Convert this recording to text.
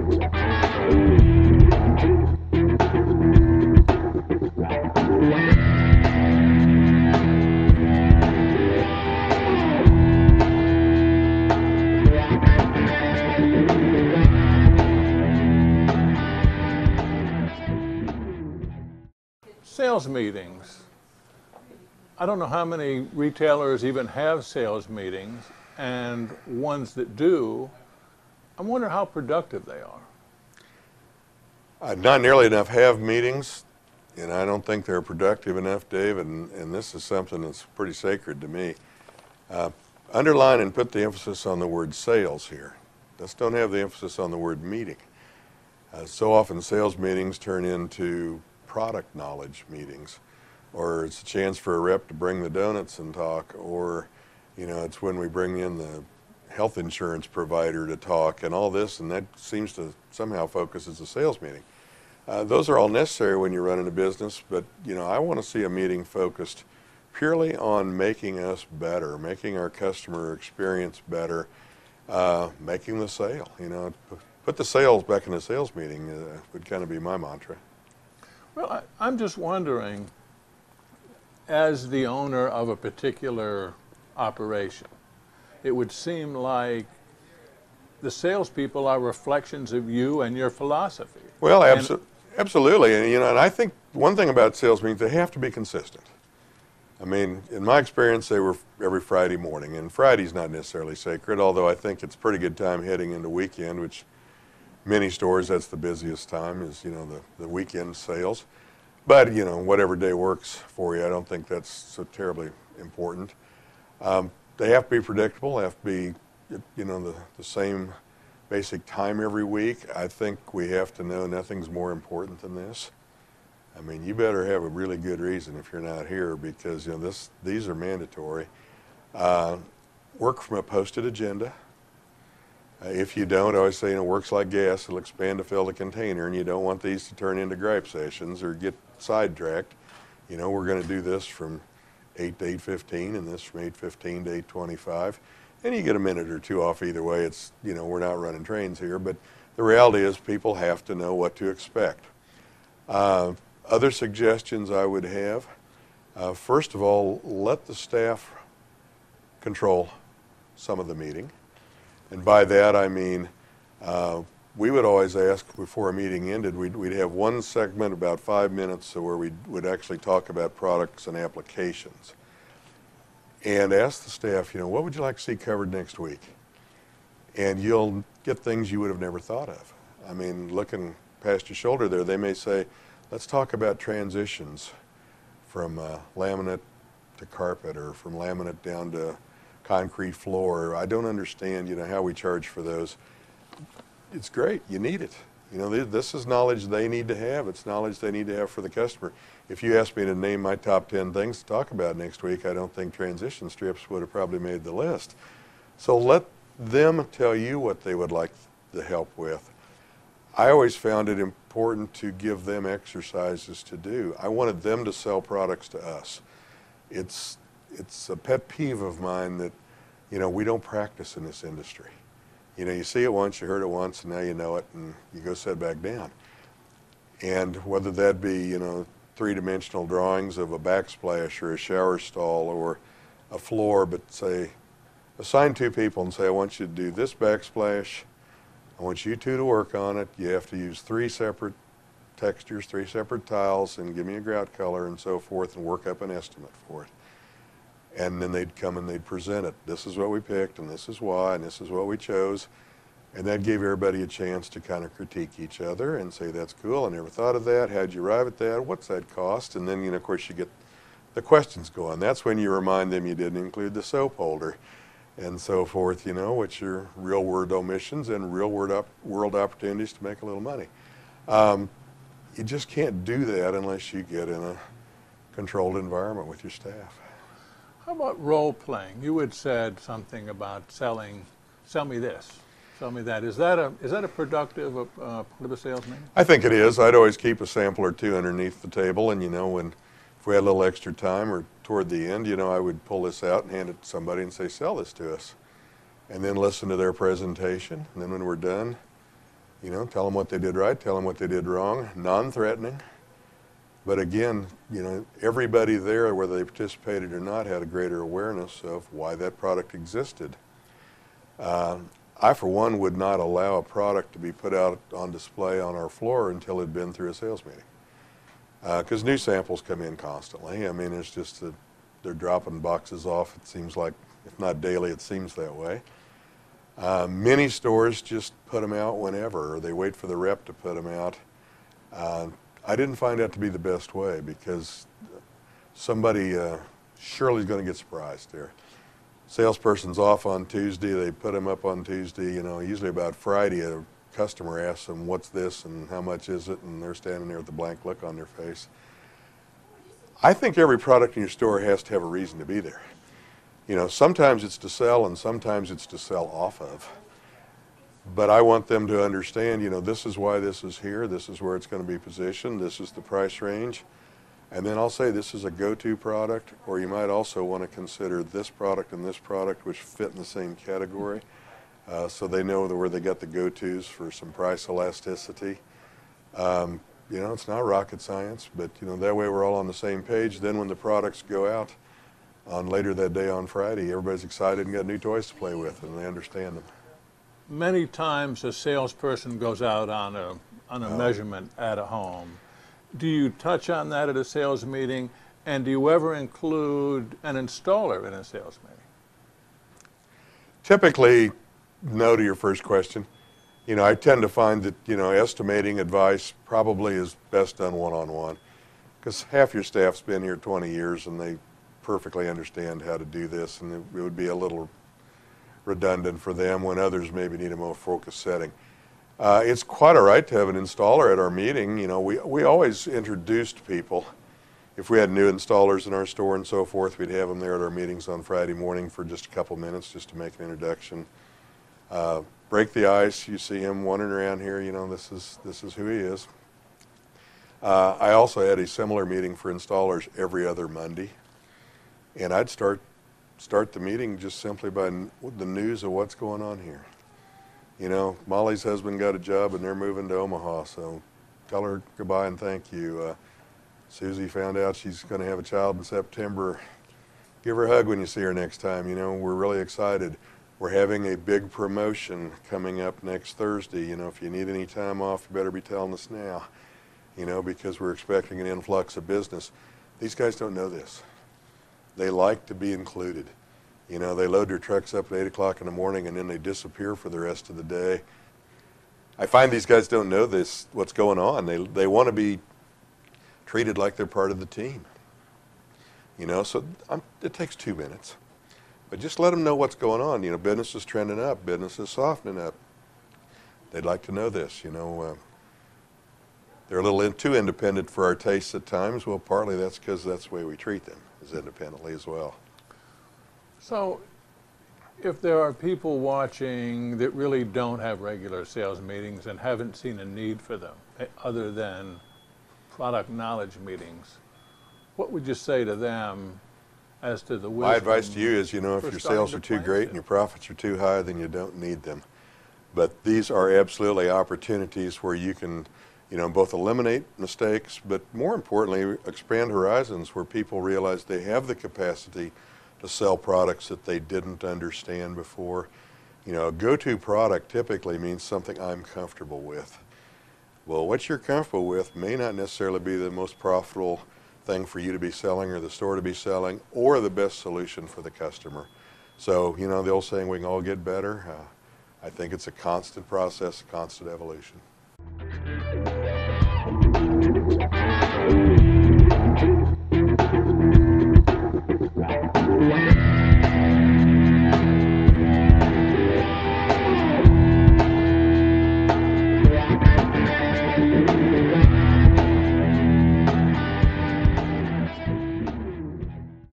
Sales meetings. I don't know how many retailers even have sales meetings, and ones that do, I wonder how productive they are. Not nearly enough have meetings, and I don't think they're productive enough, Dave, and this is something that's pretty sacred to me. Underline and put the emphasis on the word sales here. Let's don't have the emphasis on the word meeting. So often sales meetings turn into product knowledge meetings, or it's a chance for a rep to bring the donuts and talk, or it's when we bring in the health insurance provider to talk and all this, and that seems to somehow focus as a sales meeting. Those are all necessary when you're running a business, but I want to see a meeting focused purely on making us better, making our customer experience better, making the sale. Put the sales back in the sales meeting would kind of be my mantra. Well, I'm just wondering, as the owner of a particular operation, it would seem like the salespeople are reflections of you and your philosophy. Well, absolutely. And I think one thing about sales meetings, they have to be consistent. I mean, in my experience, they were every Friday morning, and Friday's not necessarily sacred, although I think it's a pretty good time heading into weekend, which many stores, that's the busiest time, is the weekend sales. But whatever day works for you, I don't think that's so terribly important. They have to be predictable. They have to be the same basic time every week. I think we have to know nothing's more important than this. I mean, you better have a really good reason if you're not here, because these are mandatory. Work from a posted agenda. If you don't, I always say, work's like gas, it'll expand to fill the container, and you don't want these to turn into gripe sessions or get sidetracked. We're going to do this from 8 to 8:15 and this from 8:15 to 8:25. And you get a minute or two off either way. It's, we're not running trains here, but the reality is people have to know what to expect. Other suggestions I would have, first of all, let the staff control some of the meeting. And by that I mean, we would always ask before a meeting ended, we'd have one segment about 5 minutes where we would actually talk about products and applications. And ask the staff, what would you like to see covered next week? And you'll get things you would have never thought of. I mean, looking past your shoulder there, they may say, let's talk about transitions from laminate to carpet, or from laminate down to concrete floor. I don't understand, how we charge for those. It's great. You need it. This is knowledge they need to have. It's knowledge they need to have for the customer. If you asked me to name my top 10 things to talk about next week, I don't think transition strips would have probably made the list. So let them tell you what they would like the help with. I always found it important to give them exercises to do. I wanted them to sell products to us. It's a pet peeve of mine that, we don't practice in this industry. You see it once, you heard it once, and now you know it, and you go sit back down. And whether that be, three-dimensional drawings of a backsplash or a shower stall or a floor, but say, assign 2 people and say, I want you to do this backsplash. I want you 2 to work on it. You have to use 3 separate textures, 3 separate tiles, and give me a grout color and so forth, and work up an estimate for it. And then they'd come and they'd present it. This is what we picked, and this is why, and this is what we chose. And that gave everybody a chance to kind of critique each other and say, that's cool, I never thought of that. How'd you arrive at that? What's that cost? And then, of course, you get the questions going. That's when you remind them you didn't include the soap holder and so forth, which are real world omissions and real world opportunities to make a little money. You just can't do that unless you get in a controlled environment with your staff. How about role playing? You had said something about sell me this, sell me that. Is that a productive part of a sales meeting? I think it is. I'd always keep a sample or 2 underneath the table, and if we had a little extra time or toward the end, I would pull this out and hand it to somebody and say, sell this to us. And then listen to their presentation. And then when we're done, You know, tell them what they did right, tell them what they did wrong, non-threatening. But again, you know, everybody there, whether they participated or not, had a greater awareness of why that product existed. I, for one, would not allow a product to be put out on display on our floor until it had been through a sales meeting. Because new samples come in constantly. I mean, it's just that they're dropping boxes off, it seems like, if not daily, it seems that way. Many stores just put them out whenever, or they wait for the rep to put them out. I didn't find that to be the best way, because somebody surely is going to get surprised there. Salesperson's off on Tuesday, they put them up on Tuesday, you know, usually about Friday a customer asks them, what's this and how much is it, and they're standing there with a blank look on their face. I think every product in your store has to have a reason to be there. You know, sometimes it's to sell and sometimes it's to sell off of. But I want them to understand, you know, this is why this is here, this is where it's going to be positioned, this is the price range. And then I'll say this is a go-to product, or you might also want to consider this product and this product which fit in the same category, so they know where they got the go-tos for some price elasticity. You know, it's not rocket science, but you know, that way we're all on the same page. Then when the products go out on later that day on Friday, everybody's excited and got new toys to play with, and they understand them. Many times a salesperson goes out on a measurement at a home. Do you touch on that at a sales meeting, and do you ever include an installer in a sales meeting? Typically, no to your first question. You know, I tend to find that, you know, estimating advice probably is best done one-on-one, because half your staff's been here 20 years and they perfectly understand how to do this, and it would be a little redundant for them when others maybe need a more focused setting. It's quite all right to have an installer at our meeting. You know, we always introduced people. If we had new installers in our store and so forth, we'd have them there at our meetings on Friday morning for just a couple minutes just to make an introduction. Break the ice. You see him wandering around here, you know, this is who he is. I also had a similar meeting for installers every other Monday, and I'd start the meeting just simply by the news of what's going on here. You know, Molly's husband got a job and they're moving to Omaha, so tell her goodbye and thank you. Susie found out she's going to have a child in September. Give her a hug when you see her next time. You know, we're really excited. We're having a big promotion coming up next Thursday. You know, if you need any time off, you better be telling us now, you know, because we're expecting an influx of business. These guys don't know this. They like to be included. You know, they load their trucks up at 8 o'clock in the morning and then they disappear for the rest of the day. I find these guys don't know this, what's going on. They want to be treated like they're part of the team. You know, so it takes 2 minutes. But just let them know what's going on. You know, business is trending up, business is softening up. They'd like to know this, you know. They're a little too independent for our tastes at times. Well, partly that's because that's the way we treat them, is independently as well. So if there are people watching that really don't have regular sales meetings and haven't seen a need for them other than product knowledge meetings, what would you say to them as to the wisdom? My advice to you is, you know, if your sales are too great and your profits are too high, then you don't need them. But these are absolutely opportunities where you can, you know, both eliminate mistakes, but more importantly, expand horizons where people realize they have the capacity to sell products that they didn't understand before. You know, a go-to product typically means something I'm comfortable with. Well, what you're comfortable with may not necessarily be the most profitable thing for you to be selling or the store to be selling or the best solution for the customer. So, you know, the old saying, we can all get better. I think it's a constant process, a constant evolution.